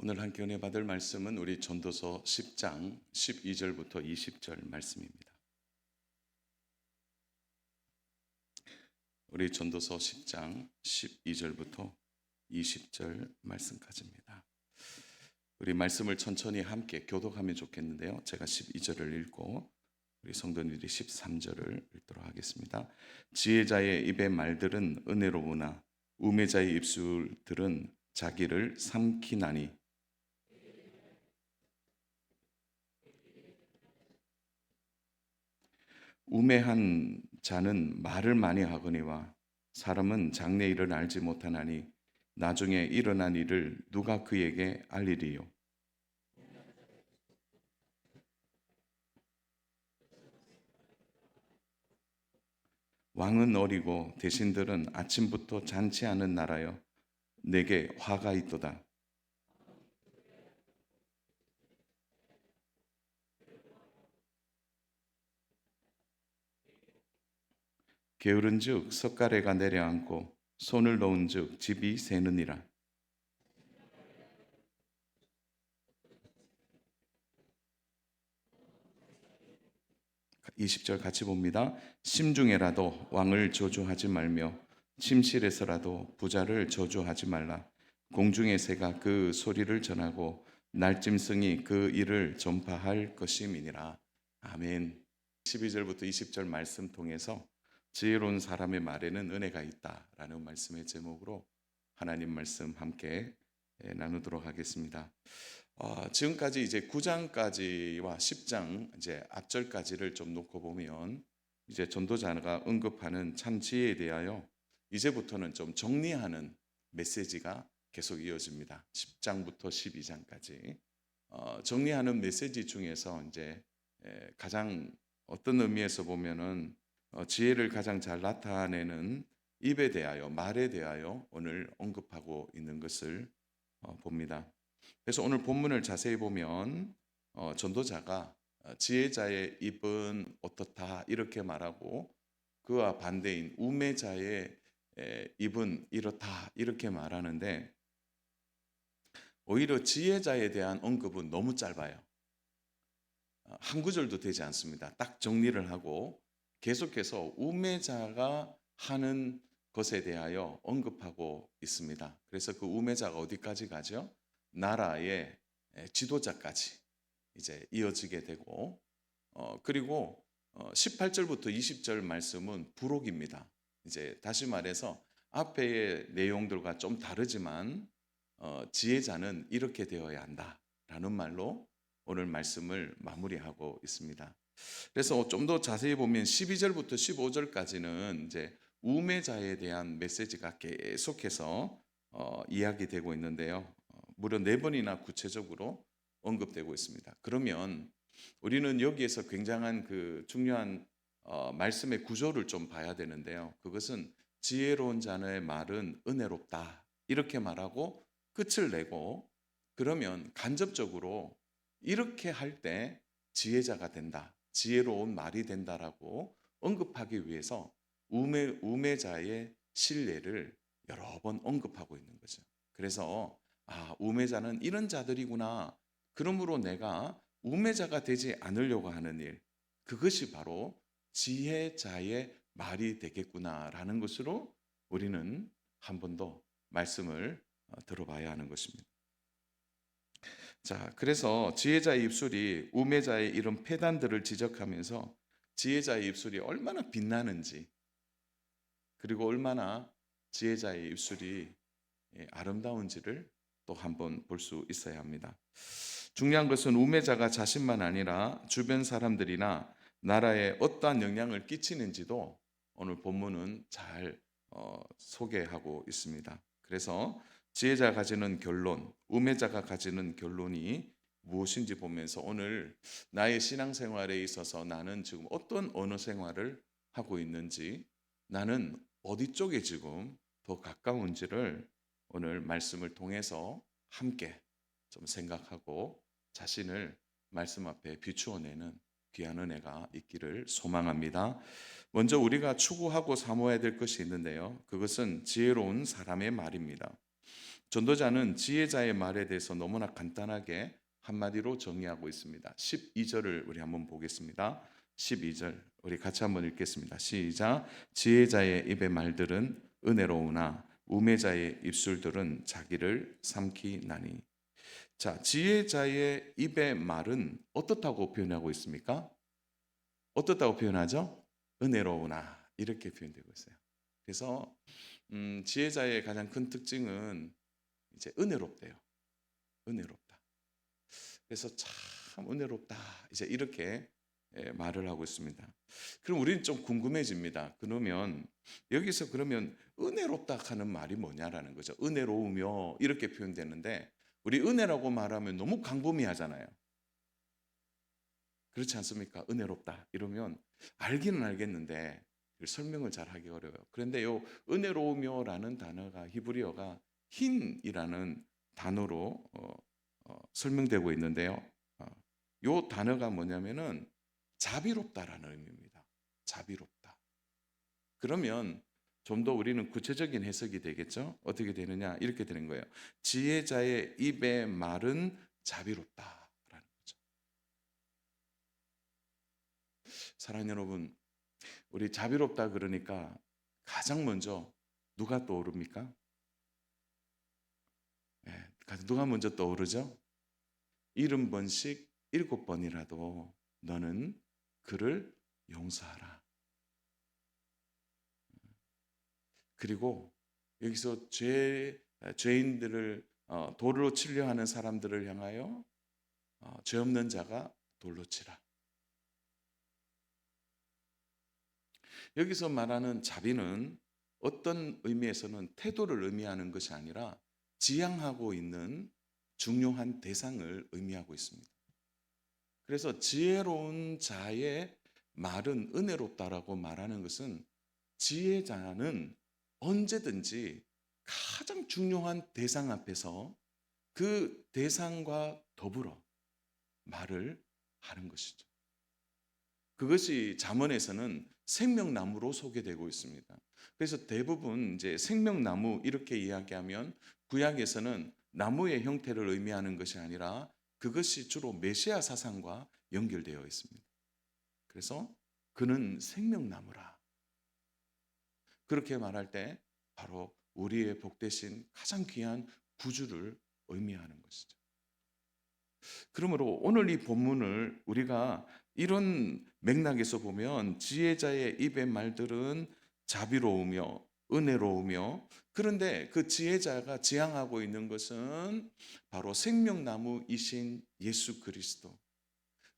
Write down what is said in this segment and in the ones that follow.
오늘 함께 은혜 받을 말씀은 우리 전도서 10장 12절부터 20절 말씀입니다. 우리 전도서 10장 12절부터 20절 말씀까지입니다. 우리 말씀을 천천히 함께 교독하면 좋겠는데요. 제가 12절을 읽고 우리 성도님들이 13절을 읽도록 하겠습니다. 지혜자의 입의 말들은 은혜로우나 우매자의 입술들은 자기를 삼키나니 우매한 자는 말을 많이 하거니와 사람은 장래 일을 알지 못하나니 나중에 일어난 일을 누가 그에게 알리리요. 왕은 어리고 대신들은 아침부터 잔치 하는 나라여 내게 화가 있도다. 게으른즉 석가래가 내려앉고 손을 놓은즉 집이 새느니라. 20절 같이 봅니다. 심중에라도 왕을 저주하지 말며 침실에서라도 부자를 저주하지 말라. 공중의 새가 그 소리를 전하고 날짐승이 그 일을 전파할 것임이니라. 아멘. 12절부터 20절 말씀 통해서 지혜로운 사람의 말에는 은혜가 있다라는 말씀의 제목으로 하나님 말씀 함께 나누도록 하겠습니다. 지금까지 이제 9장까지와 10장 이제 앞절까지를 좀 놓고 보면 이제 전도자가 언급하는 참 지혜에 대하여 이제부터는 좀 정리하는 메시지가 계속 이어집니다. 10장부터 12장까지 정리하는 메시지 중에서 이제 가장 어떤 의미에서 보면은 지혜를 가장 잘 나타내는 입에 대하여 말에 대하여 오늘 언급하고 있는 것을 봅니다. 그래서 오늘 본문을 자세히 보면 전도자가 지혜자의 입은 어떻다 이렇게 말하고 그와 반대인 우매자의 입은 이렇다 이렇게 말하는데 오히려 지혜자에 대한 언급은 너무 짧아요. 한 구절도 되지 않습니다. 딱 정리를 하고 계속해서 우매자가 하는 것에 대하여 언급하고 있습니다. 그래서 그 우매자가 어디까지 가죠? 나라의 지도자까지 이제 이어지게 되고 그리고 18절부터 20절 말씀은 부록입니다. 이제 다시 말해서 앞의 내용들과 좀 다르지만 지혜자는 이렇게 되어야 한다라는 말로 오늘 말씀을 마무리하고 있습니다. 그래서 좀 더 자세히 보면 12절부터 15절까지는 이제 우매자에 대한 메시지가 계속해서 이야기되고 있는데요. 무려 4번이나 구체적으로 언급되고 있습니다. 그러면 우리는 여기에서 굉장한 그 중요한 말씀의 구조를 좀 봐야 되는데요. 그것은 지혜로운 자의 말은 은혜롭다 이렇게 말하고 끝을 내고 그러면 간접적으로 이렇게 할 때 지혜자가 된다, 지혜로운 말이 된다라고 언급하기 위해서 우매자의 신뢰를 여러 번 언급하고 있는 거죠. 그래서 우매자는 이런 자들이구나. 그러므로 내가 우매자가 되지 않으려고 하는 일, 그것이 바로 지혜자의 말이 되겠구나라는 것으로 우리는 한 번 더 말씀을 들어봐야 하는 것입니다. 자, 그래서 지혜자의 입술이 우매자의 이런 폐단들을 지적하면서 지혜자의 입술이 얼마나 빛나는지 그리고 얼마나 지혜자의 입술이 아름다운지를 또 한번 볼 수 있어야 합니다. 중요한 것은 우매자가 자신만 아니라 주변 사람들이나 나라에 어떠한 영향을 끼치는지도 오늘 본문은 잘 소개하고 있습니다. 그래서 지혜자가 가지는 결론, 우매자가 가지는 결론이 무엇인지 보면서 오늘 나의 신앙생활에 있어서 나는 지금 어떤 언어 생활을 하고 있는지, 나는 어디 쪽에 지금 더 가까운지를 오늘 말씀을 통해서 함께 좀 생각하고 자신을 말씀 앞에 비추어내는 귀한 은혜가 있기를 소망합니다. 먼저 우리가 추구하고 사모해야 될 것이 있는데요. 그것은 지혜로운 사람의 말입니다. 전도자는 지혜자의 말에 대해서 너무나 간단하게 한마디로 정의하고 있습니다. 12절을 우리 한번 보겠습니다. 12절 우리 같이 한번 읽겠습니다. 시작. 지혜자의 입의 말들은 은혜로우나 우매자의 입술들은 자기를 삼키나니. 자, 지혜자의 입의 말은 어떻다고 표현하고 있습니까? 어떻다고 표현하죠? 은혜로우나 이렇게 표현되고 있어요. 그래서 지혜자의 가장 큰 특징은 이제 은혜롭대요. 은혜롭다. 그래서 참 은혜롭다. 이제 이렇게 말을 하고 있습니다. 그럼 우리는 좀 궁금해집니다. 그러면 여기서 그러면 은혜롭다 하는 말이 뭐냐라는 거죠. 은혜로우며 이렇게 표현되는데 우리 은혜라고 말하면 너무 광범위하잖아요. 그렇지 않습니까? 은혜롭다 이러면 알기는 알겠는데 설명을 잘 하기 어려워요. 그런데 요 은혜로우며라는 단어가 히브리어가 힌이라는 단어로 설명되고 있는데요. 요 단어가 뭐냐면은 자비롭다라는 의미입니다. 자비롭다. 그러면 좀 더 우리는 구체적인 해석이 되겠죠? 어떻게 되느냐? 이렇게 되는 거예요. 지혜자의 입의 말은 자비롭다라는 거죠. 사랑하는 여러분, 우리 자비롭다 그러니까 가장 먼저 누가 떠오릅니까? 누가 먼저 떠오르죠? 70번씩 7번이라도 너는 그를 용서하라. 그리고 여기서 죄인들을 돌로 치려 하는 사람들을 향하여 죄 없는 자가 돌로 치라. 여기서 말하는 자비는 어떤 의미에서는 태도를 의미하는 것이 아니라 지향하고 있는 중요한 대상을 의미하고 있습니다. 그래서 지혜로운 자의 말은 은혜롭다라고 말하는 것은 지혜자는 언제든지 가장 중요한 대상 앞에서 그 대상과 더불어 말을 하는 것이죠. 그것이 잠언에서는 생명나무로 소개되고 있습니다. 그래서 대부분 이제 생명나무 이렇게 이야기하면 구약에서는 나무의 형태를 의미하는 것이 아니라 그것이 주로 메시아 사상과 연결되어 있습니다. 그래서 그는 생명나무라. 그렇게 말할 때 바로 우리의 복되신 가장 귀한 구주를 의미하는 것이죠. 그러므로 오늘 이 본문을 우리가 이런 맥락에서 보면 지혜자의 입의 말들은 자비로우며 은혜로우며 그런데 그 지혜자가 지향하고 있는 것은 바로 생명나무이신 예수 그리스도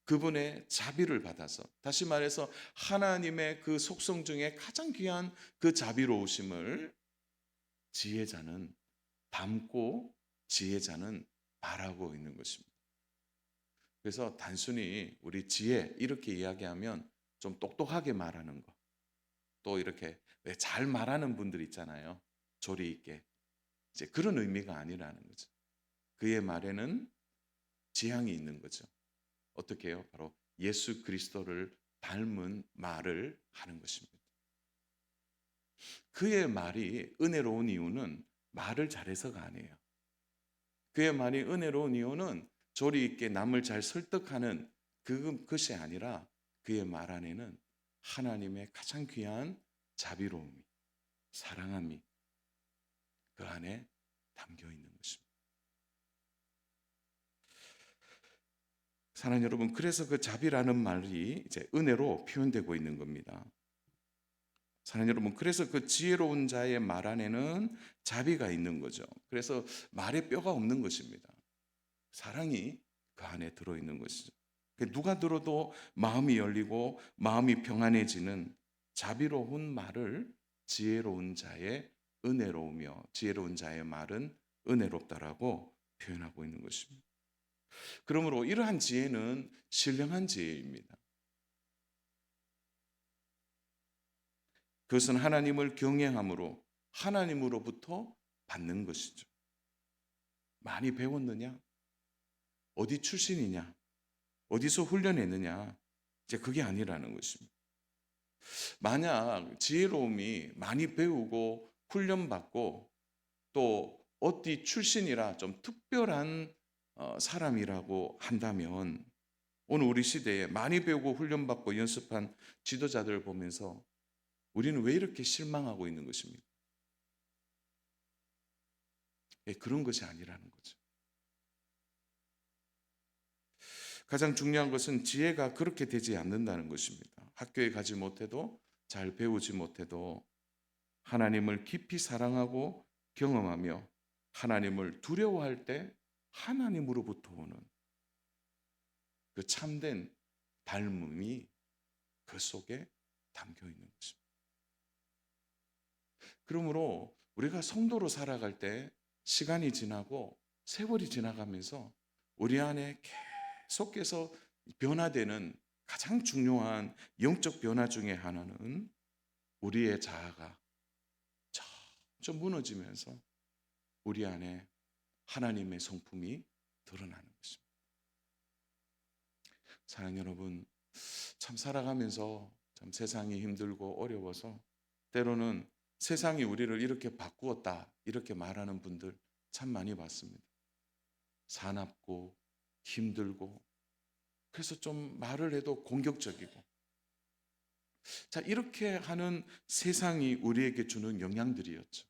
그분의 자비를 받아서 다시 말해서 하나님의 그 속성 중에 가장 귀한 그 자비로우심을 지혜자는 담고 지혜자는 말하고 있는 것입니다. 그래서 단순히 우리 지혜 이렇게 이야기하면 좀 똑똑하게 말하는 거. 또 이렇게 왜 잘 말하는 분들 있잖아요. 조리 있게. 이제 그런 의미가 아니라는 거죠. 그의 말에는 지향이 있는 거죠. 어떻게 해요? 바로 예수 그리스도를 닮은 말을 하는 것입니다. 그의 말이 은혜로운 이유는 말을 잘해서가 아니에요. 그의 말이 은혜로운 이유는 조리 있게 남을 잘 설득하는 그것이 아니라 그의 말 안에는 하나님의 가장 귀한 자비로움이, 사랑함이 그 안에 담겨 있는 것입니다. 사랑하는 여러분, 그래서 그 자비라는 말이 이제 은혜로 표현되고 있는 겁니다. 사랑하는 여러분, 그래서 그 지혜로운 자의 말 안에는 자비가 있는 거죠. 그래서 말에 뼈가 없는 것입니다. 사랑이 그 안에 들어있는 것이죠. 누가 들어도 마음이 열리고 마음이 평안해지는 자비로운 말을 지혜로운 자의 은혜로우며 지혜로운 자의 말은 은혜롭다라고 표현하고 있는 것입니다. 그러므로 이러한 지혜는 신령한 지혜입니다. 그것은 하나님을 경외함으로 하나님으로부터 받는 것이죠. 많이 배웠느냐? 어디 출신이냐? 어디서 훈련했느냐? 이제 그게 아니라는 것입니다. 만약 지혜로움이 많이 배우고 훈련받고 또 어디 출신이라 좀 특별한 사람이라고 한다면 오늘 우리 시대에 많이 배우고 훈련받고 연습한 지도자들을 보면서 우리는 왜 이렇게 실망하고 있는 것입니까? 그런 것이 아니라는 거죠. 가장 중요한 것은 지혜가 그렇게 되지 않는다는 것입니다. 학교에 가지 못해도, 잘 배우지 못해도 하나님을 깊이 사랑하고 경험하며 하나님을 두려워할 때 하나님으로부터 오는 그 참된 닮음이 그 속에 담겨 있는 것입니다. 그러므로 우리가 성도로 살아갈 때 시간이 지나고 세월이 지나가면서 우리 안에 계속해서 변화되는 가장 중요한 영적 변화 중에 하나는 우리의 자아가 점점 무너지면서 우리 안에 하나님의 성품이 드러나는 것입니다. 사랑하는 여러분, 참 살아가면서 참 세상이 힘들고 어려워서 때로는 세상이 우리를 이렇게 바꾸었다 이렇게 말하는 분들 참 많이 봤습니다. 사납고 힘들고 그래서 좀 말을 해도 공격적이고, 자, 이렇게 하는 세상이 우리에게 주는 영향들이었죠.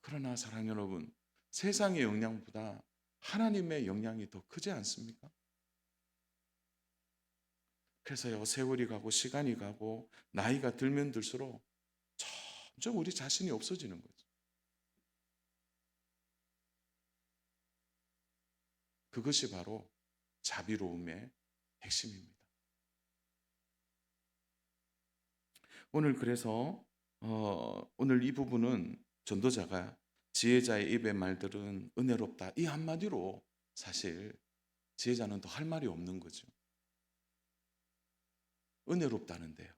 그러나 사랑하는 여러분, 세상의 영향보다 하나님의 영향이 더 크지 않습니까? 그래서요, 세월이 가고 시간이 가고 나이가 들면 들수록 점점 우리 자신이 없어지는 거죠. 그것이 바로 자비로움의 핵심입니다. 오늘 그래서 오늘 이 부분은 전도자가 지혜자의 입의 말들은 은혜롭다, 이 한마디로 사실 지혜자는 더 할 말이 없는 거죠. 은혜롭다는데요.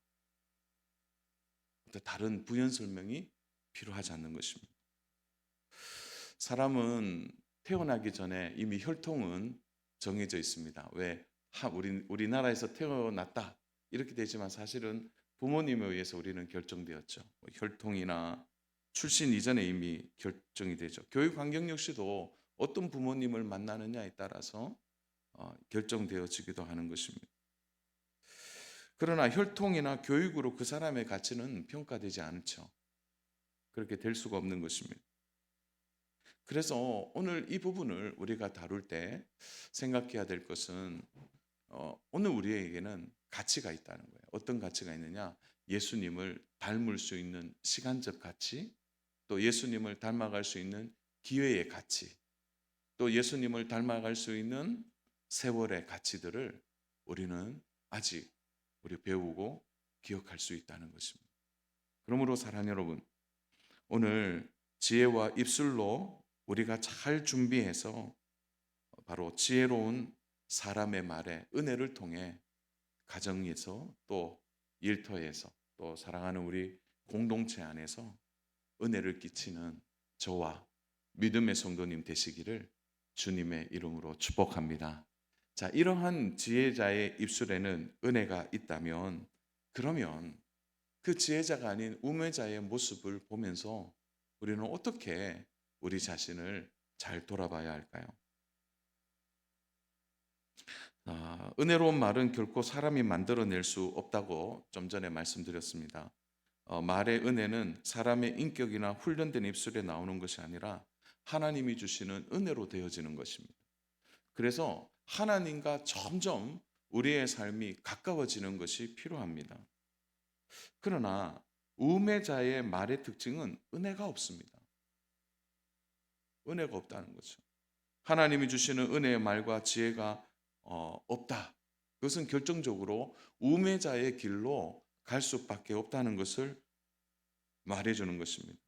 다른 부연 설명이 필요하지 않는 것입니다. 사람은 태어나기 전에 이미 혈통은 정해져 있습니다. 왜? 우리나라에서 태어났다 이렇게 되지만 사실은 부모님에 의해서 우리는 결정되었죠. 혈통이나 출신 이전에 이미 결정이 되죠. 교육 환경 역시도 어떤 부모님을 만나느냐에 따라서 결정되어지기도 하는 것입니다. 그러나 혈통이나 교육으로 그 사람의 가치는 평가되지 않죠. 그렇게 될 수가 없는 것입니다. 그래서 오늘 이 부분을 우리가 다룰 때 생각해야 될 것은 오늘 우리에게는 가치가 있다는 거예요. 어떤 가치가 있느냐? 예수님을 닮을 수 있는 시간적 가치, 또 예수님을 닮아갈 수 있는 기회의 가치, 또 예수님을 닮아갈 수 있는 세월의 가치들을 우리는 아직 우리 배우고 기억할 수 있다는 것입니다. 그러므로 사랑하는 여러분, 오늘 지혜와 입술로 우리가 잘 준비해서 바로 지혜로운 사람의 말에 은혜를 통해 가정에서 또 일터에서 또 사랑하는 우리 공동체 안에서 은혜를 끼치는 저와 믿음의 성도님 되시기를 주님의 이름으로 축복합니다. 자, 이러한 지혜자의 입술에는 은혜가 있다면 그러면 그 지혜자가 아닌 우매자의 모습을 보면서 우리는 어떻게 우리 자신을 잘 돌아봐야 할까요? 은혜로운 말은 결코 사람이 만들어낼 수 없다고 좀 전에 말씀드렸습니다. 말의 은혜는 사람의 인격이나 훈련된 입술에 나오는 것이 아니라 하나님이 주시는 은혜로 되어지는 것입니다. 그래서 하나님과 점점 우리의 삶이 가까워지는 것이 필요합니다. 그러나 우매자의 말의 특징은 은혜가 없습니다. 은혜가 없다는 거죠. 하나님이 주시는 은혜의 말과 지혜가 없다. 그것은 결정적으로 우매자의 길로 갈 수밖에 없다는 것을 말해주는 것입니다.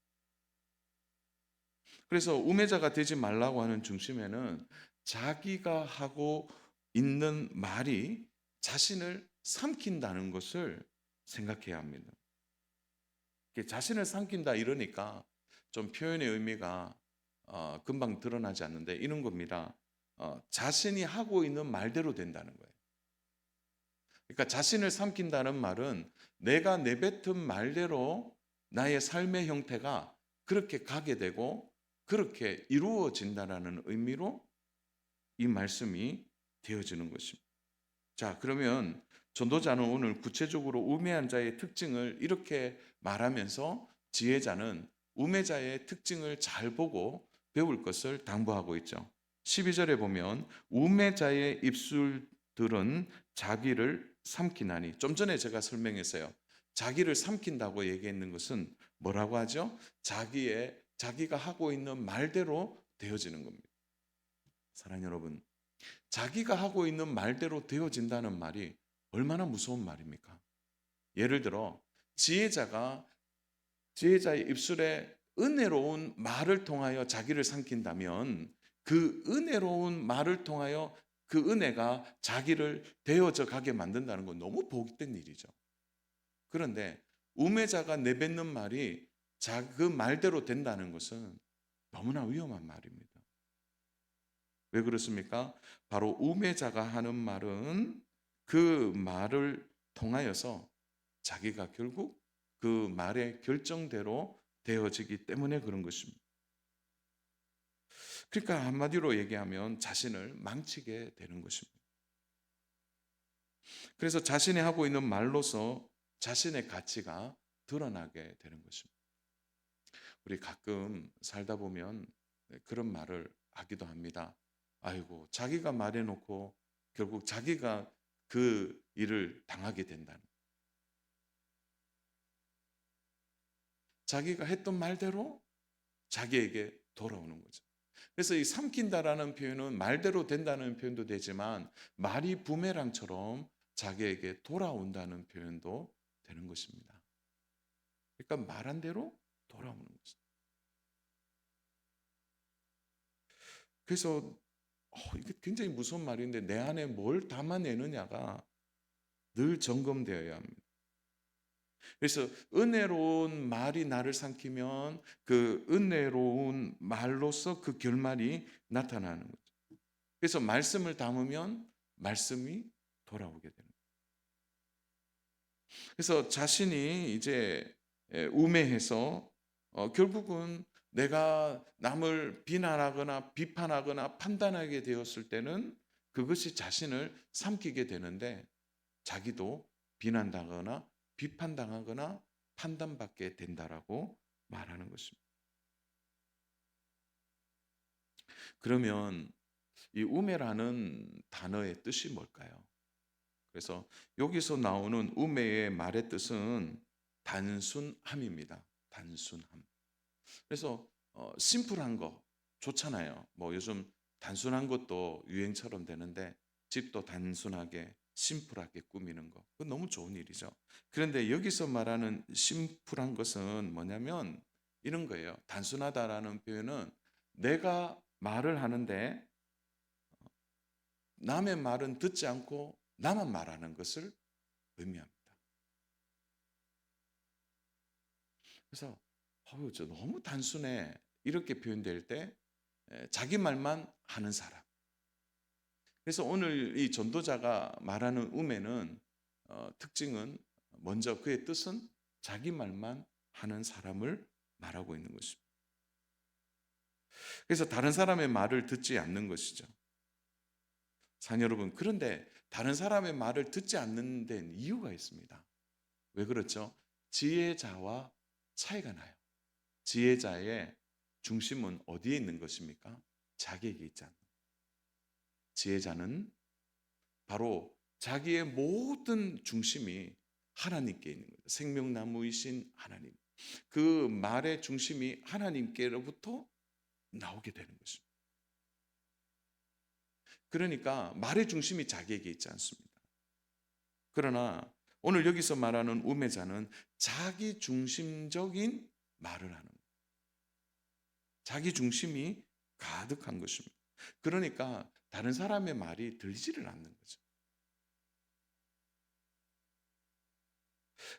그래서 우매자가 되지 말라고 하는 중심에는 자기가 하고 있는 말이 자신을 삼킨다는 것을 생각해야 합니다. 자신을 삼킨다 이러니까 좀 표현의 의미가 금방 드러나지 않는데 이런 겁니다. 자신이 하고 있는 말대로 된다는 거예요. 그러니까 자신을 삼킨다는 말은 내가 내뱉은 말대로 나의 삶의 형태가 그렇게 가게 되고 그렇게 이루어진다라는 의미로 이 말씀이 되어지는 것입니다. 자, 그러면 전도자는 오늘 구체적으로 우매한 자의 특징을 이렇게 말하면서 지혜자는 우매자의 특징을 잘 보고 배울 것을 당부하고 있죠. 12절에 보면 우매자의 입술들은 자기를 삼키나니, 좀 전에 제가 설명했어요. 자기를 삼킨다고 얘기했는 것은 뭐라고 하죠? 자기가 하고 있는 말대로 되어지는 겁니다. 사랑하는 여러분, 자기가 하고 있는 말대로 되어진다는 말이 얼마나 무서운 말입니까? 예를 들어 지혜자의 입술에 은혜로운 말을 통하여 자기를 삼킨다면 그 은혜로운 말을 통하여 그 은혜가 자기를 되어져 가게 만든다는 건 너무 복된 일이죠. 그런데 우매자가 내뱉는 말이 그 말대로 된다는 것은 너무나 위험한 말입니다. 왜 그렇습니까? 바로 우매자가 하는 말은 그 말을 통하여서 자기가 결국 그 말의 결정대로 되어지기 때문에 그런 것입니다. 그러니까 한마디로 얘기하면 자신을 망치게 되는 것입니다. 그래서 자신이 하고 있는 말로서 자신의 가치가 드러나게 되는 것입니다. 우리 가끔 살다 보면 그런 말을 하기도 합니다. 아이고, 자기가 말해놓고 결국 자기가 그 일을 당하게 된다는. 자기가 했던 말대로 자기에게 돌아오는 거죠. 그래서 이 삼킨다라는 표현은 말대로 된다는 표현도 되지만 말이 부메랑처럼 자기에게 돌아온다는 표현도 되는 것입니다. 그러니까 말한 대로 돌아오는 거죠. 그래서 이게 굉장히 무서운 말인데 내 안에 뭘 담아내느냐가 늘 점검되어야 합니다. 그래서 은혜로운 말이 나를 삼키면 그 은혜로운 말로서 그 결말이 나타나는 거죠. 그래서 말씀을 담으면 말씀이 돌아오게 되는 거예요. 그래서 자신이 이제 우매해서 결국은 내가 남을 비난하거나 비판하거나 판단하게 되었을 때는 그것이 자신을 삼키게 되는데 자기도 비난당하거나 비판당하거나 판단받게 된다라고 말하는 것입니다. 그러면 이 우매라는 단어의 뜻이 뭘까요? 그래서 여기서 나오는 우매의 말의 뜻은 단순함입니다. 단순함. 그래서 심플한 거 좋잖아요. 뭐 요즘 단순한 것도 유행처럼 되는데 집도 단순하게 심플하게 꾸미는 거, 그건 너무 좋은 일이죠. 그런데 여기서 말하는 심플한 것은 뭐냐면 이런 거예요. 단순하다라는 표현은 내가 말을 하는데 남의 말은 듣지 않고 나만 말하는 것을 의미합니다. 그래서 저 너무 단순해 이렇게 표현될 때 자기 말만 하는 사람. 그래서 오늘 이 전도자가 말하는 우매는 특징은 먼저 그의 뜻은 자기 말만 하는 사람을 말하고 있는 것입니다. 그래서 다른 사람의 말을 듣지 않는 것이죠. 사랑 여러분, 그런데 다른 사람의 말을 듣지 않는 데는 이유가 있습니다. 왜 그렇죠? 지혜자와 차이가 나요. 지혜자의 중심은 어디에 있는 것입니까? 자기에게 있지 않는. 지혜자는 바로 자기의 모든 중심이 하나님께 있는 거예요. 생명나무이신 하나님. 그 말의 중심이 하나님께로부터 나오게 되는 것입니다. 그러니까 말의 중심이 자기에게 있지 않습니다. 그러나 오늘 여기서 말하는 우매자는 자기 중심적인 말을 하는 거예요. 자기 중심이 가득한 것입니다. 그러니까 다른 사람의 말이 들리지를 않는 거죠.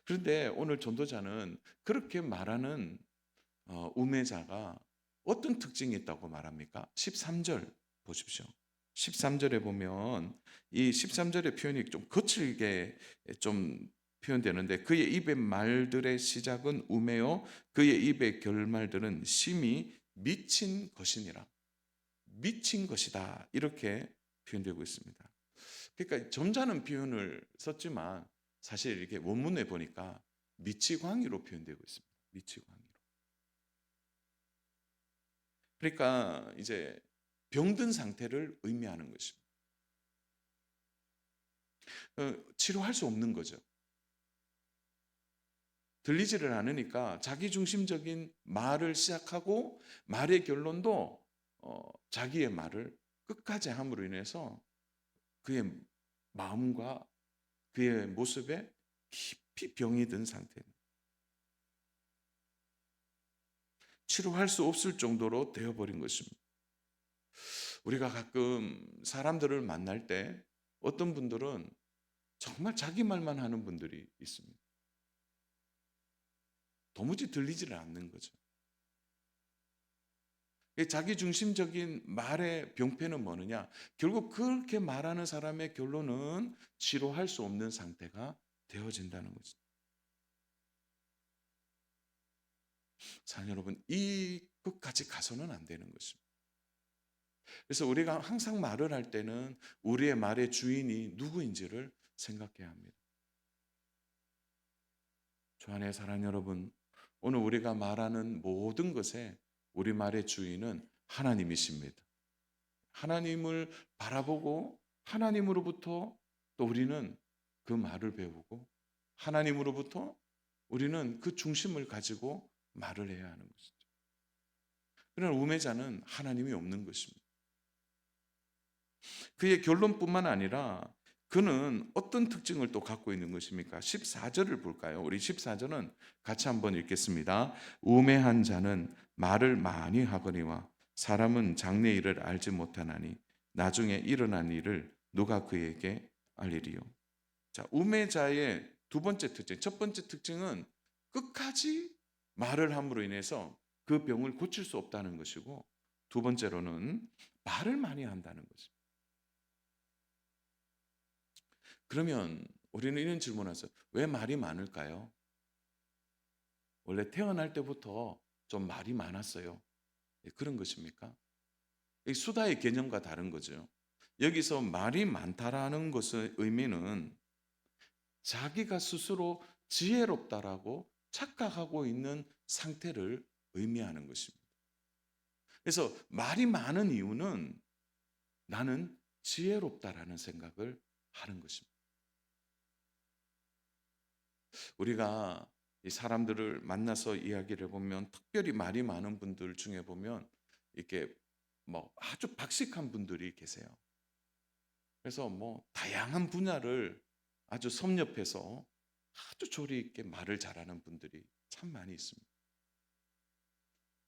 그런데 오늘 전도자는 그렇게 말하는 우매자가 어떤 특징이 있다고 말합니까? 13절 보십시오. 13절에 보면 이 13절의 표현이 좀 거칠게 좀 표현되는데 그의 입의 말들의 시작은 우매요 그의 입의 결말들은 심히 미친 것이니라. 미친 것이다. 이렇게 표현되고 있습니다. 그러니까 점잖은 표현을 썼지만 사실 이렇게 원문에 보니까 미치광이로 표현되고 있습니다. 미치광이로. 그러니까 이제 병든 상태를 의미하는 것입니다. 치료할 수 없는 거죠. 들리지를 않으니까 자기중심적인 말을 시작하고 말의 결론도 자기의 말을 끝까지 함으로 인해서 그의 마음과 그의 모습에 깊이 병이 든 상태입니다. 치료할 수 없을 정도로 되어버린 것입니다. 우리가 가끔 사람들을 만날 때 어떤 분들은 정말 자기 말만 하는 분들이 있습니다. 도무지 들리지를 않는 거죠. 자기 중심적인 말의 병폐는 뭐느냐? 결국 그렇게 말하는 사람의 결론은 치료할 수 없는 상태가 되어진다는 거죠. 사랑 여러분, 이 끝까지 가서는 안 되는 것입니다. 그래서 우리가 항상 말을 할 때는 우리의 말의 주인이 누구인지를 생각해야 합니다. 주 안의 사랑 여러분, 오늘 우리가 말하는 모든 것에 우리 말의 주인은 하나님이십니다. 하나님을 바라보고 하나님으로부터 또 우리는 그 말을 배우고 하나님으로부터 우리는 그 중심을 가지고 말을 해야 하는 것이죠. 그러나 우매자는 하나님이 없는 것입니다. 그의 결론뿐만 아니라 그는 어떤 특징을 또 갖고 있는 것입니까? 14절을 볼까요? 우리 14절은 같이 한번 읽겠습니다. 우매한 자는 말을 많이 하거니와 사람은 장래 일을 알지 못하나니 나중에 일어난 일을 누가 그에게 알리리요. 자, 우매자의 두 번째 특징, 첫 번째 특징은 끝까지 말을 함으로 인해서 그 병을 고칠 수 없다는 것이고, 두 번째로는 말을 많이 한다는 것입니다. 그러면 우리는 이런 질문을 했어요. 왜 말이 많을까요? 원래 태어날 때부터 좀 말이 많았어요. 그런 것입니까? 이 수다의 개념과 다른 거죠. 여기서 말이 많다라는 것의 의미는 자기가 스스로 지혜롭다라고 착각하고 있는 상태를 의미하는 것입니다. 그래서 말이 많은 이유는 나는 지혜롭다라는 생각을 하는 것입니다. 우리가 이 사람들을 만나서 이야기를 해보면 특별히 말이 많은 분들 중에 보면 이렇게 뭐 아주 박식한 분들이 계세요. 그래서 뭐 다양한 분야를 아주 섭렵해서 아주 조리 있게 말을 잘하는 분들이 참 많이 있습니다.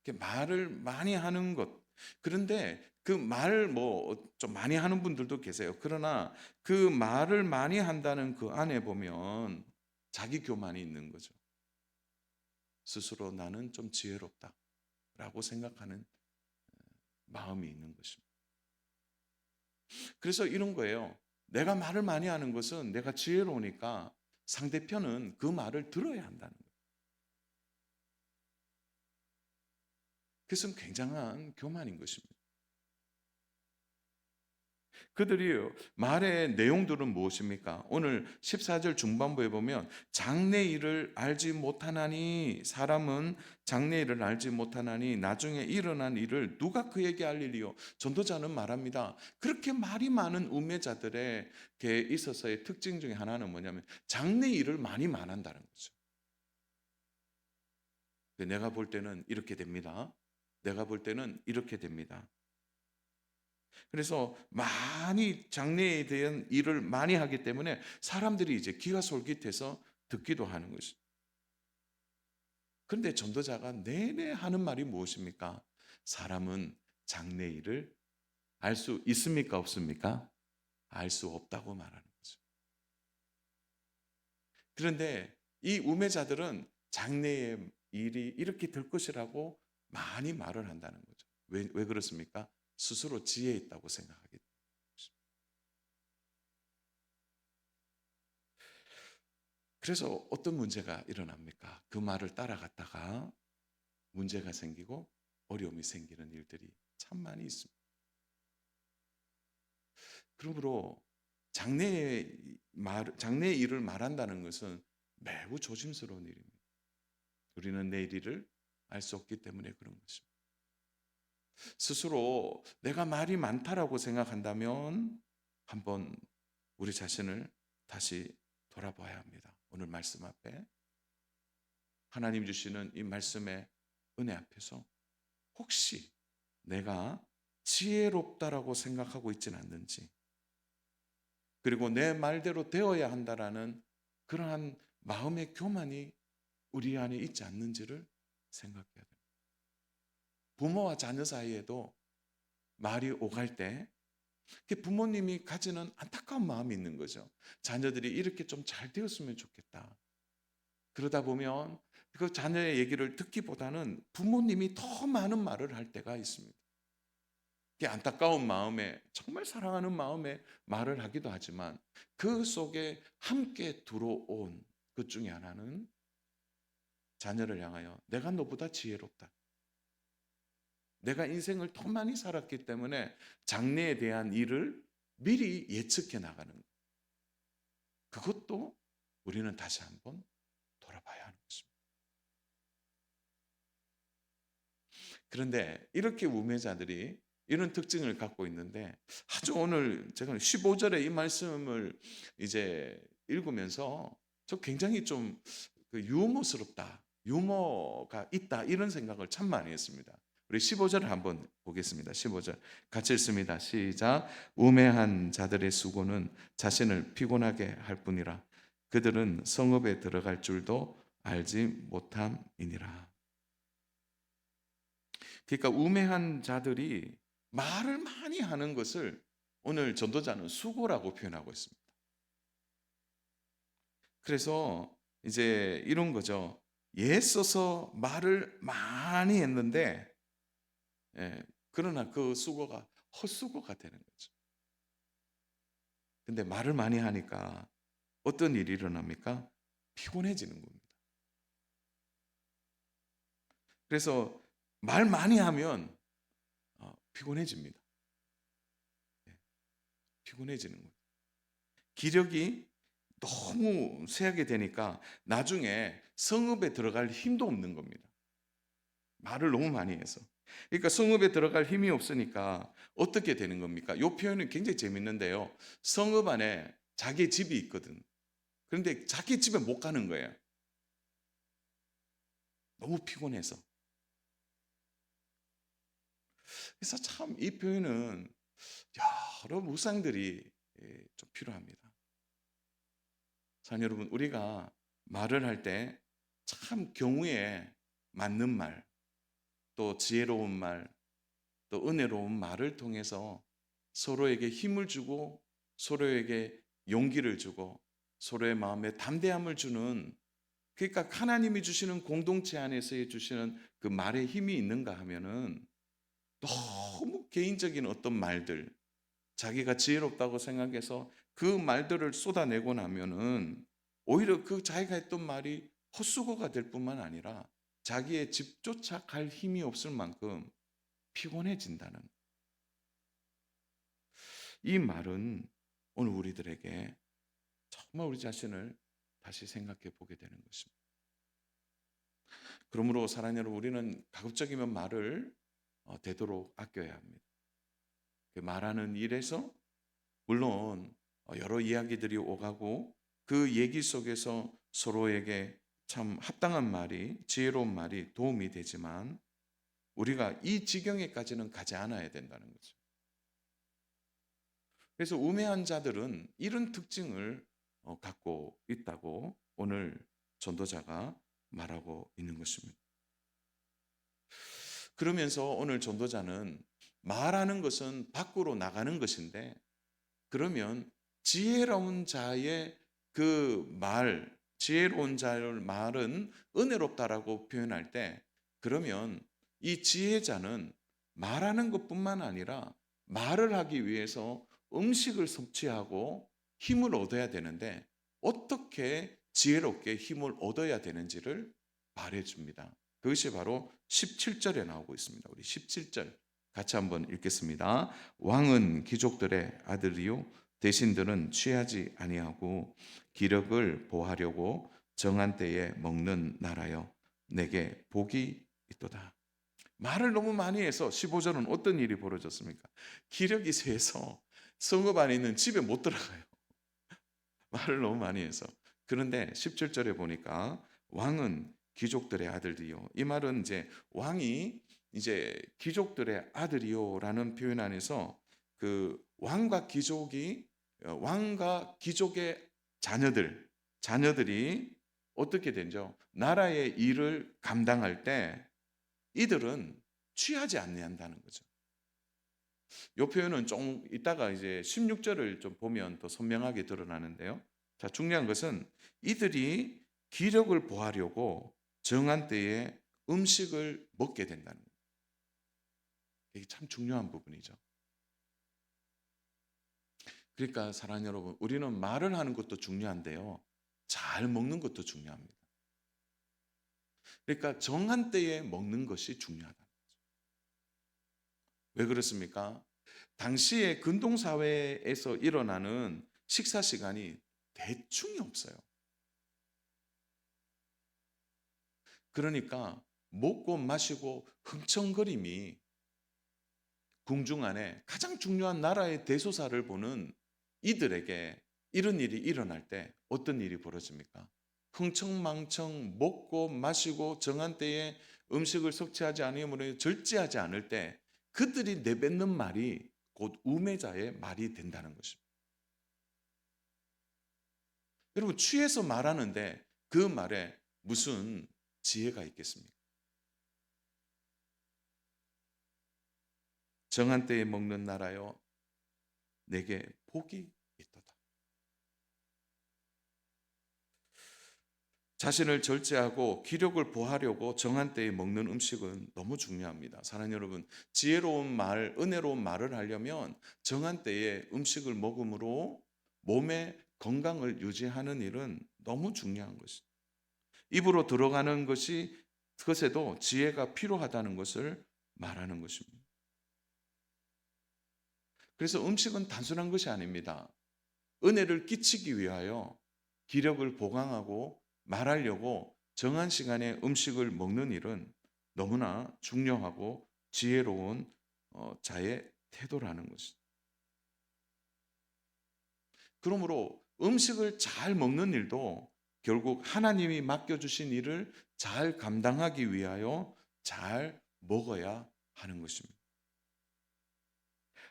이렇게 말을 많이 하는 것. 그런데 그 말 뭐 좀 많이 하는 분들도 계세요. 그러나 그 말을 많이 한다는 그 안에 보면 자기 교만이 있는 거죠. 스스로 나는 좀 지혜롭다라고 생각하는 마음이 있는 것입니다. 그래서 이런 거예요. 내가 말을 많이 하는 것은 내가 지혜로우니까 상대편은 그 말을 들어야 한다는 거예요. 그것은 굉장한 교만인 것입니다. 그들이 말의 내용들은 무엇입니까? 오늘 14절 중반부에 보면 장래일을 알지 못하나니 사람은 장래일을 알지 못하나니 나중에 일어난 일을 누가 그에게 알리리요? 전도자는 말합니다. 그렇게 말이 많은 우매자들에게 있어서의 특징 중에 하나는 뭐냐면 장래일을 많이 말한다는 거죠. 내가 볼 때는 이렇게 됩니다. 내가 볼 때는 이렇게 됩니다. 그래서 많이 장래에 대한 일을 많이 하기 때문에 사람들이 이제 귀가 솔깃해서 듣기도 하는 것이죠. 그런데 전도자가 내내 하는 말이 무엇입니까? 사람은 장래 일을 알 수 있습니까? 없습니까? 알 수 없다고 말하는 거죠. 그런데 이 우매자들은 장래의 일이 이렇게 될 것이라고 많이 말을 한다는 거죠. 왜 그렇습니까? 스스로 지혜 있다고 생각하기 때문에. 그래서 어떤 문제가 일어납니까? 그 말을 따라갔다가 문제가 생기고 어려움이 생기는 일들이 참 많이 있습니다. 그러므로 장래의 일을 말한다는 것은 매우 조심스러운 일입니다. 우리는 내일 일을 알 수 없기 때문에 그런 것입니다. 스스로 내가 말이 많다라고 생각한다면 한번 우리 자신을 다시 돌아봐야 합니다. 오늘 말씀 앞에 하나님 주시는 이 말씀의 은혜 앞에서 혹시 내가 지혜롭다라고 생각하고 있지는 않는지, 그리고 내 말대로 되어야 한다라는 그러한 마음의 교만이 우리 안에 있지 않는지를 생각해야 됩니다. 부모와 자녀 사이에도 말이 오갈 때 부모님이 가지는 안타까운 마음이 있는 거죠. 자녀들이 이렇게 좀 잘 되었으면 좋겠다. 그러다 보면 그 자녀의 얘기를 듣기보다는 부모님이 더 많은 말을 할 때가 있습니다. 안타까운 마음에, 정말 사랑하는 마음에 말을 하기도 하지만 그 속에 함께 들어온 것 중에 하나는 자녀를 향하여 내가 너보다 지혜롭다. 내가 인생을 더 많이 살았기 때문에 장래에 대한 일을 미리 예측해 나가는 것. 그것도 우리는 다시 한번 돌아봐야 하는 것입니다. 그런데 이렇게 우매자들이 이런 특징을 갖고 있는데 아주 오늘 제가 15절에 이 말씀을 이제 읽으면서 저 굉장히 좀 유머스럽다, 유머가 있다 이런 생각을 참 많이 했습니다. 우리 15절을 한번 보겠습니다. 15절 같이 읽습니다. 시작. 우매한 자들의 수고는 자신을 피곤하게 할 뿐이라 그들은 성읍에 들어갈 줄도 알지 못함이니라. 그러니까 우매한 자들이 말을 많이 하는 것을 오늘 전도자는 수고라고 표현하고 있습니다. 그래서 이제 이런 거죠. 애써서 말을 많이 했는데 그러나 그 수고가 헛수고가 되는 거죠. 근데 말을 많이 하니까 어떤 일이 일어납니까? 피곤해지는 겁니다. 그래서 말 많이 하면 피곤해집니다. 피곤해지는 거예요. 기력이 너무 쇠하게 되니까 나중에 성읍에 들어갈 힘도 없는 겁니다. 말을 너무 많이 해서. 그러니까 성읍에 들어갈 힘이 없으니까 어떻게 되는 겁니까? 이 표현은 굉장히 재밌는데요. 성읍 안에 자기 집이 있거든. 그런데 자기 집에 못 가는 거예요. 너무 피곤해서. 그래서 참 이 표현은 여러 묵상들이 좀 필요합니다. 자, 여러분, 우리가 말을 할 때 참 경우에 맞는 말, 또 지혜로운 말, 또 은혜로운 말을 통해서 서로에게 힘을 주고 서로에게 용기를 주고 서로의 마음에 담대함을 주는, 그러니까 하나님이 주시는 공동체 안에서 주시는 그 말에 힘이 있는가 하면은 너무 개인적인 어떤 말들, 자기가 지혜롭다고 생각해서 그 말들을 쏟아내고 나면은 오히려 그 자기가 했던 말이 헛수고가 될 뿐만 아니라 자기의 집조차 갈 힘이 없을 만큼 피곤해진다는 이 말은 오늘 우리들에게 정말 우리 자신을 다시 생각해 보게 되는 것입니다. 그러므로 사랑하는 여러분, 우리는 가급적이면 말을 되도록 아껴야 합니다. 그 말하는 일에서 물론 여러 이야기들이 오가고 그 얘기 속에서 서로에게 참 합당한 말이, 지혜로운 말이 도움이 되지만 우리가 이 지경에까지는 가지 않아야 된다는 거죠. 그래서 우매한 자들은 이런 특징을 갖고 있다고 오늘 전도자가 말하고 있는 것입니다. 그러면서 오늘 전도자는 말하는 것은 밖으로 나가는 것인데, 그러면 지혜로운 자의 그 말, 지혜로운 자의 말은 은혜롭다라고 표현할 때, 그러면 이 지혜자는 말하는 것뿐만 아니라 말을 하기 위해서 음식을 섭취하고 힘을 얻어야 되는데 어떻게 지혜롭게 힘을 얻어야 되는지를 말해 줍니다. 그것이 바로 17절에 나오고 있습니다. 우리 17절 같이 한번 읽겠습니다. 왕은 귀족들의 아들이요 대신들은 취하지 아니하고 기력을 보하려고 정한 때에 먹는 나라여 내게 복이 있도다. 말을 너무 많이 해서 15절은 어떤 일이 벌어졌습니까? 기력이 쇠해서 성읍 안에 있는 집에 못 들어가요. 말을 너무 많이 해서. 그런데 17절에 보니까 왕은 귀족들의 아들이요. 이 말은 이제 왕이 이제 귀족들의 아들이요라는 표현 안에서 그 왕과 귀족이 왕과 귀족의 자녀들이 어떻게 되죠? 나라의 일을 감당할 때 이들은 취하지 않는다는 거죠. 이 표현은 좀 이따가 이제 16절을 좀 보면 더 선명하게 드러나는데요. 자, 중요한 것은 이들이 기력을 보하려고 정한 때에 음식을 먹게 된다는 거예요. 이게 참 중요한 부분이죠. 그러니까 사랑하는 여러분, 우리는 말을 하는 것도 중요한데요. 잘 먹는 것도 중요합니다. 그러니까 정한 때에 먹는 것이 중요하다. 왜 그렇습니까? 당시에 근동사회에서 일어나는 식사 시간이 대충이 없어요. 그러니까 먹고 마시고 흥청거림이 궁중 안에 가장 중요한 나라의 대소사를 보는 이들에게 이런 일이 일어날 때 어떤 일이 벌어집니까? 흥청망청 먹고 마시고 정한 때에 음식을 섭취하지 않으므로 절제하지 않을 때 그들이 내뱉는 말이 곧 우매자의 말이 된다는 것입니다. 여러분 취해서 말하는데 그 말에 무슨 지혜가 있겠습니까? 정한 때에 먹는 나라여 내게 복이 있도다. 자신을 절제하고 기력을 보하려고 정한 때에 먹는 음식은 너무 중요합니다. 사랑하는 여러분, 지혜로운 말, 은혜로운 말을 하려면 정한 때에 음식을 먹음으로 몸의 건강을 유지하는 일은 너무 중요한 것입니다. 입으로 들어가는 것에도 지혜가 필요하다는 것을 말하는 것입니다. 그래서 음식은 단순한 것이 아닙니다. 은혜를 끼치기 위하여 기력을 보강하고 말하려고 정한 시간에 음식을 먹는 일은 너무나 중요하고 지혜로운 자의 태도라는 것입니다. 그러므로 음식을 잘 먹는 일도 결국 하나님이 맡겨주신 일을 잘 감당하기 위하여 잘 먹어야 하는 것입니다.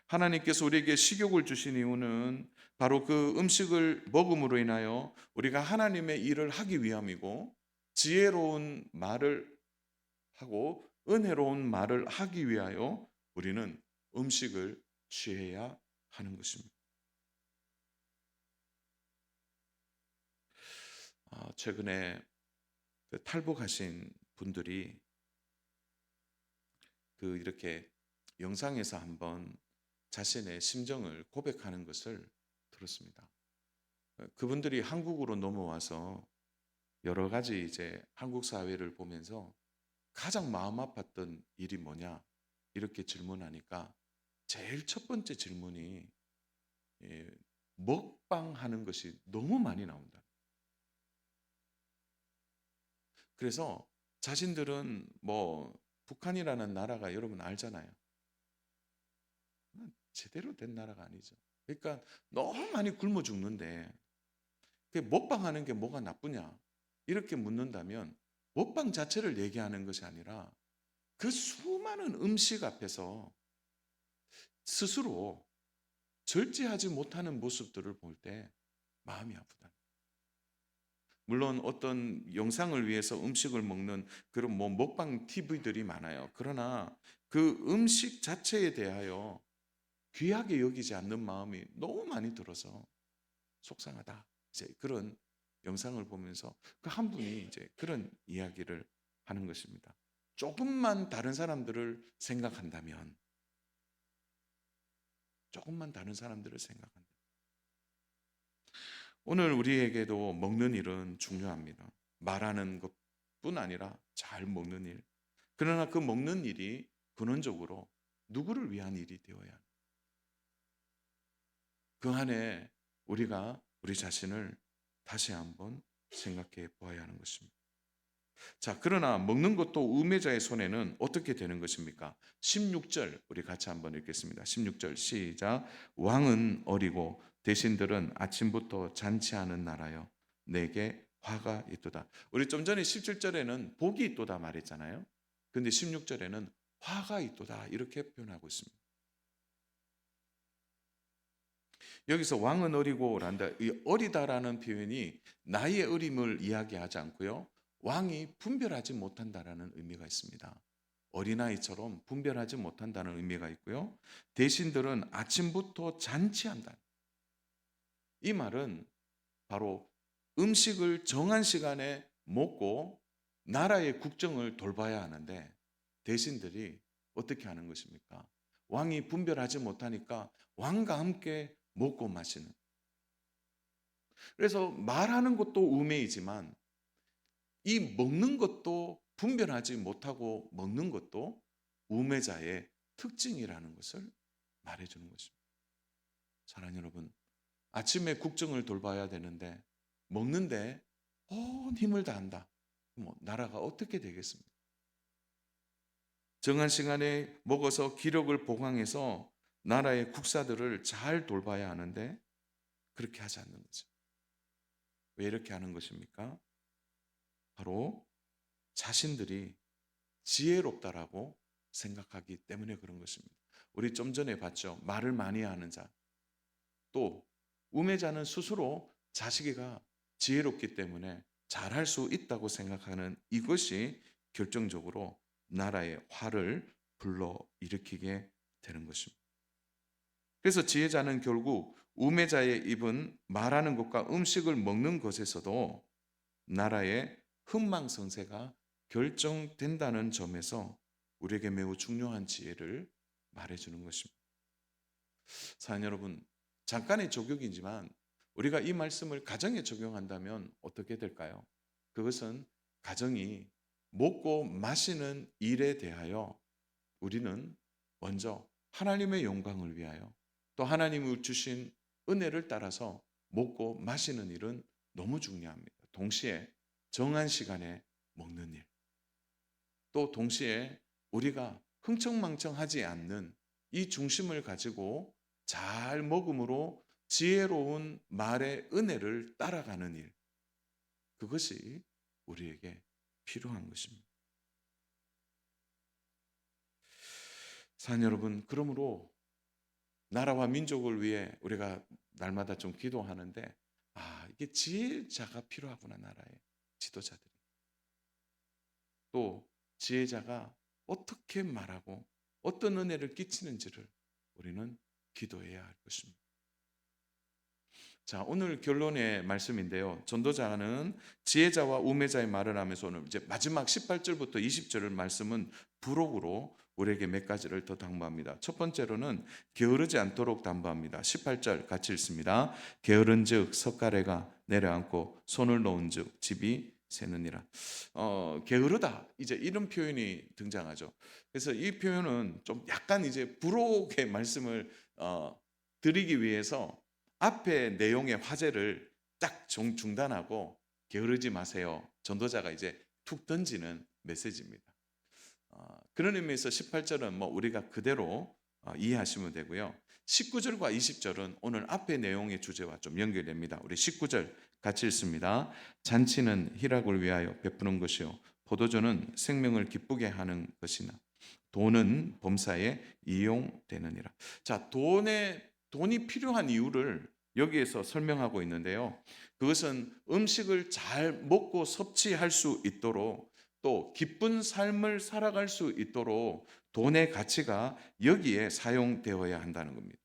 하나님께서 우리에게 식욕을 주신 이유는 바로 그 음식을 먹음으로 인하여 우리가 하나님의 일을 하기 위함이고 지혜로운 말을 하고 은혜로운 말을 하기 위하여 우리는 음식을 취해야 하는 것입니다. 최근에 탈북하신 분들이 이렇게 영상에서 한번 자신의 심정을 고백하는 것을 들었습니다. 그분들이 한국으로 넘어와서 여러 가지 이제 한국 사회를 보면서 가장 마음 아팠던 일이 뭐냐 이렇게 질문하니까 제일 첫 번째 질문이 먹방하는 것이 너무 많이 나온다. 그래서 자신들은 뭐 북한이라는 나라가 여러분 알잖아요. 제대로 된 나라가 아니죠. 그러니까 너무 많이 굶어 죽는데 먹방하는 게 뭐가 나쁘냐 이렇게 묻는다면 먹방 자체를 얘기하는 것이 아니라 그 수많은 음식 앞에서 스스로 절제하지 못하는 모습들을 볼 때 마음이 아프다. 물론 어떤 영상을 위해서 음식을 먹는 그런 먹방 TV들이 많아요. 그러나 그 음식 자체에 대하여 귀하게 여기지 않는 마음이 너무 많이 들어서 속상하다. 이제 그런 영상을 보면서 그 한 분이 이제 그런 이야기를 하는 것입니다. 조금만 다른 사람들을 생각한다면, 조금만 다른 사람들을 생각한다면, 오늘 우리에게도 먹는 일은 중요합니다. 말하는 것, 뿐 아니라 잘 먹는 일. 그러나 그 먹는 일이 근원적으로 누구를 위한 일이 되어야 합니다. 그 안에 우리가 우리 자신을 다시 한번 생각해 보아야 하는 것입니다. 자, 그러나 먹는 것도 우매자의 손에는 어떻게 되는 것입니까? 16절 우리 같이 한번 읽겠습니다. 16절 시작. 왕은 어리고 대신들은 아침부터 잔치하는 나라여 내게 화가 있도다. 우리 좀 전에 17절에는 복이 있도다 말했잖아요. 근데 16절에는 화가 있도다 이렇게 표현하고 있습니다. 여기서 왕은 어리고 란다. 이 어리다라는 표현이 나이의 어림을 이야기하지 않고요. 왕이 분별하지 못한다라는 의미가 있습니다. 어린아이처럼 분별하지 못한다는 의미가 있고요. 대신들은 아침부터 잔치한다. 이 말은 바로 음식을 정한 시간에 먹고 나라의 국정을 돌봐야 하는데 대신들이 어떻게 하는 것입니까? 왕이 분별하지 못하니까 왕과 함께 먹고 마시는. 그래서 말하는 것도 우매이지만 이 먹는 것도 분별하지 못하고 먹는 것도 우매자의 특징이라는 것을 말해주는 것입니다. 사랑하는 여러분, 아침에 국정을 돌봐야 되는데 먹는데 온 힘을 다한다. 나라가 어떻게 되겠습니까? 정한 시간에 먹어서 기력을 보강해서 나라의 국사들을 잘 돌봐야 하는데 그렇게 하지 않는 거죠. 왜 이렇게 하는 것입니까? 바로 자신들이 지혜롭다라고 생각하기 때문에 그런 것입니다. 우리 좀 전에 봤죠. 말을 많이 하는 자. 또 우매자는 스스로 자식이가 지혜롭기 때문에 잘할 수 있다고 생각하는 이것이 결정적으로 나라의 화를 불러일으키게 되는 것입니다. 그래서 지혜자는 결국 우매자의 입은 말하는 것과 음식을 먹는 것에서도 나라의 흥망성쇠가 결정된다는 점에서 우리에게 매우 중요한 지혜를 말해주는 것입니다. 사랑하는 여러분, 잠깐의 적용이지만 우리가 이 말씀을 가정에 적용한다면 어떻게 될까요? 그것은 가정이 먹고 마시는 일에 대하여 우리는 먼저 하나님의 영광을 위하여 또 하나님이 주신 은혜를 따라서 먹고 마시는 일은 너무 중요합니다. 동시에 정한 시간에 먹는 일, 또 동시에 우리가 흥청망청하지 않는 이 중심을 가지고 잘 먹음으로 지혜로운 말의 은혜를 따라가는 일, 그것이 우리에게 필요한 것입니다. 사랑하는 여러분, 그러므로 나라와 민족을 위해 우리가 날마다 좀 기도하는데 이게 지혜자가 필요하구나. 나라에 지도자들이 또 지혜자가 어떻게 말하고 어떤 은혜를 끼치는지를 우리는 기도해야 할 것입니다. 자, 오늘 결론의 말씀인데요. 전도자는 지혜자와 우매자의 말을 하면서 오늘 이제 마지막 18절부터 20절을 말씀은 부록으로 우리에게 몇 가지를 더 당부합니다. 첫 번째로는 게으르지 않도록 당부합니다. 18절 같이 읽습니다. 게으른즉 석가래가 내려앉고 손을 놓은즉 집이 새느니라. 게으르다, 이제 이런 표현이 등장하죠. 그래서 이 표현은 좀 약간 이제 부록의 말씀을 드리기 위해서 앞에 내용의 화제를 딱 중단하고 게으르지 마세요. 전도자가 이제 툭 던지는 메시지입니다. 그런 의미에서 18절은 우리가 그대로 이해하시면 되고요. 19절과 20절은 오늘 앞의 내용의 주제와 좀 연결됩니다. 우리 19절 같이 읽습니다. 잔치는 희락을 위하여 베푸는 것이요 포도주는 생명을 기쁘게 하는 것이나 돈은 범사에 이용되느니라. 자, 돈이 필요한 이유를 여기에서 설명하고 있는데요. 그것은 음식을 잘 먹고 섭취할 수 있도록 또 기쁜 삶을 살아갈 수 있도록 돈의 가치가 여기에 사용되어야 한다는 겁니다.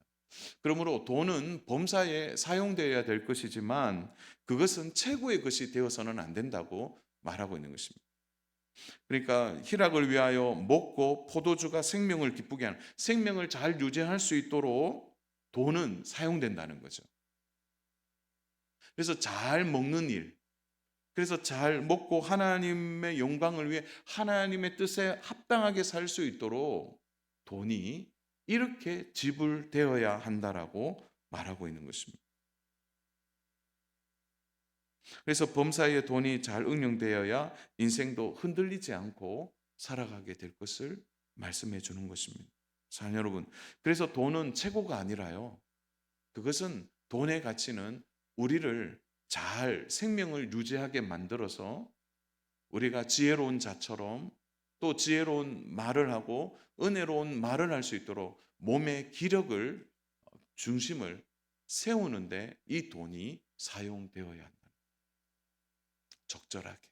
그러므로 돈은 범사에 사용되어야 될 것이지만 그것은 최고의 것이 되어서는 안 된다고 말하고 있는 것입니다. 그러니까 희락을 위하여 먹고 포도주가 생명을 기쁘게 하는, 생명을 잘 유지할 수 있도록 돈은 사용된다는 거죠. 그래서 잘 먹는 일, 그래서 잘 먹고 하나님의 영광을 위해 하나님의 뜻에 합당하게 살 수 있도록 돈이 이렇게 지불되어야 한다라고 말하고 있는 것입니다. 그래서 범사에 돈이 잘 응용되어야 인생도 흔들리지 않고 살아가게 될 것을 말씀해 주는 것입니다. 사랑 여러분, 그래서 돈은 최고가 아니라요. 그것은 돈의 가치는 우리를 잘 생명을 유지하게 만들어서 우리가 지혜로운 자처럼 또 지혜로운 말을 하고 은혜로운 말을 할 수 있도록 몸의 기력을 중심을 세우는데 이 돈이 사용되어야 한다. 적절하게.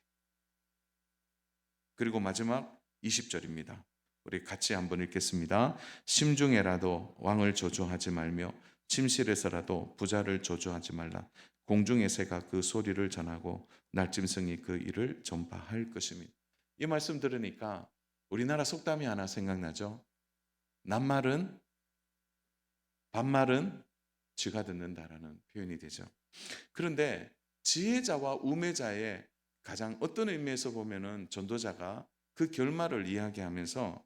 그리고 마지막 20절입니다. 우리 같이 한번 읽겠습니다. 심중에라도 왕을 저주하지 말며 침실에서라도 부자를 저주하지 말라. 공중의 새가 그 소리를 전하고 날짐승이 그 일을 전파할 것입니다. 이 말씀 들으니까 우리나라 속담이 하나 생각나죠. 낱말은 반말은 쥐가 듣는다라는 표현이 되죠. 그런데 지혜자와 우매자의 가장 어떤 의미에서 보면은 전도자가 그 결말을 이야기하면서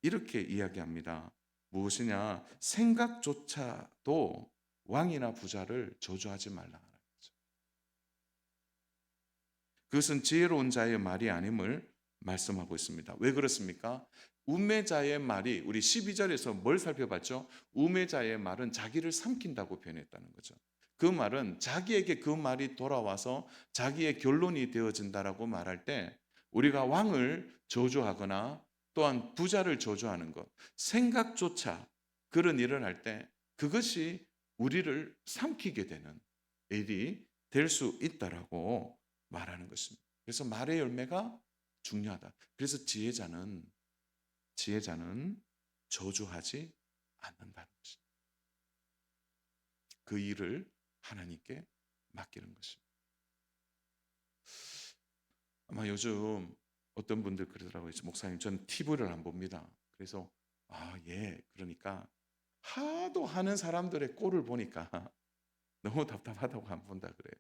이렇게 이야기합니다. 무엇이냐? 생각조차도 왕이나 부자를 저주하지 말라. 그것은 지혜로운 자의 말이 아님을 말씀하고 있습니다. 왜 그렇습니까? 우매자의 말이 우리 12절에서 뭘 살펴봤죠? 우매자의 말은 자기를 삼킨다고 표현했다는 거죠. 그 말은 자기에게 그 말이 돌아와서 자기의 결론이 되어진다라고 말할 때 우리가 왕을 저주하거나 또한 부자를 저주하는 것, 생각조차 그런 일을 할 때 그것이 우리를 삼키게 되는 일이 될 수 있다라고 말하는 것입니다. 그래서 말의 열매가 중요하다. 그래서 지혜자는 저주하지 않는다는 것입니다. 그 일을 하나님께 맡기는 것입니다. 아마 요즘 어떤 분들 그러더라고요. 목사님, 전 TV를 안 봅니다. 그래서 그러니까 하도 하는 사람들의 꼴을 보니까 너무 답답하다고 안 본다 그래요.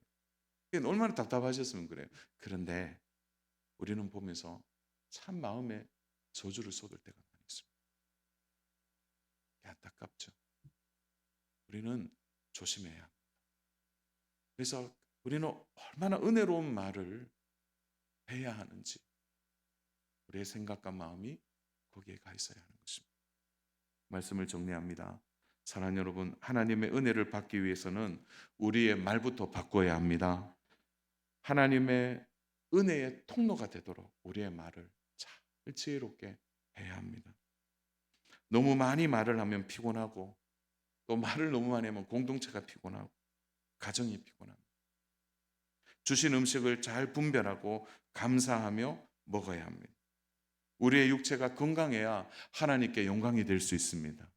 얼마나 답답하셨으면 그래요. 그런데 우리는 보면서 참 마음에 저주를 쏟을 때가 많이 있습니다. 안타깝죠. 우리는 조심해야 합니다. 그래서 우리는 얼마나 은혜로운 말을 해야 하는지 우리의 생각과 마음이 거기에 가 있어야 하는 것입니다. 말씀을 정리합니다. 사랑하는 여러분, 하나님의 은혜를 받기 위해서는 우리의 말부터 바꿔야 합니다. 하나님의 은혜의 통로가 되도록 우리의 말을 잘 지혜롭게 해야 합니다. 너무 많이 말을 하면 피곤하고 또 말을 너무 많이 하면 공동체가 피곤하고 가정이 피곤합니다. 주신 음식을 잘 분별하고 감사하며 먹어야 합니다. 우리의 육체가 건강해야 하나님께 영광이 될 수 있습니다.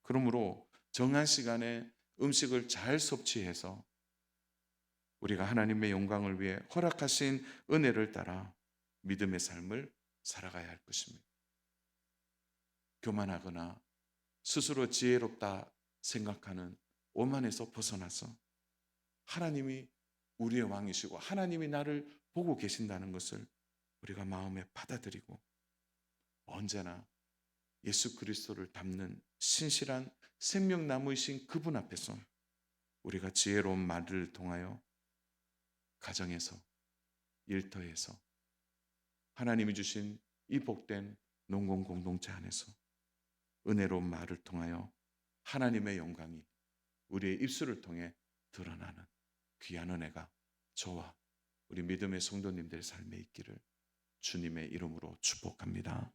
그러므로 정한 시간에 음식을 잘 섭취해서 우리가 하나님의 영광을 위해 허락하신 은혜를 따라 믿음의 삶을 살아가야 할 것입니다. 교만하거나 스스로 지혜롭다 생각하는 오만에서 벗어나서 하나님이 우리의 왕이시고 하나님이 나를 보고 계신다는 것을 우리가 마음에 받아들이고 언제나 예수 그리스도를 닮는 신실한 생명나무이신 그분 앞에서 우리가 지혜로운 말을 통하여 가정에서, 일터에서 하나님이 주신 이 복된 농공 공동체 안에서 은혜로운 말을 통하여 하나님의 영광이 우리의 입술을 통해 드러나는 귀한 은혜가 저와 우리 믿음의 성도님들의 삶에 있기를 주님의 이름으로 축복합니다.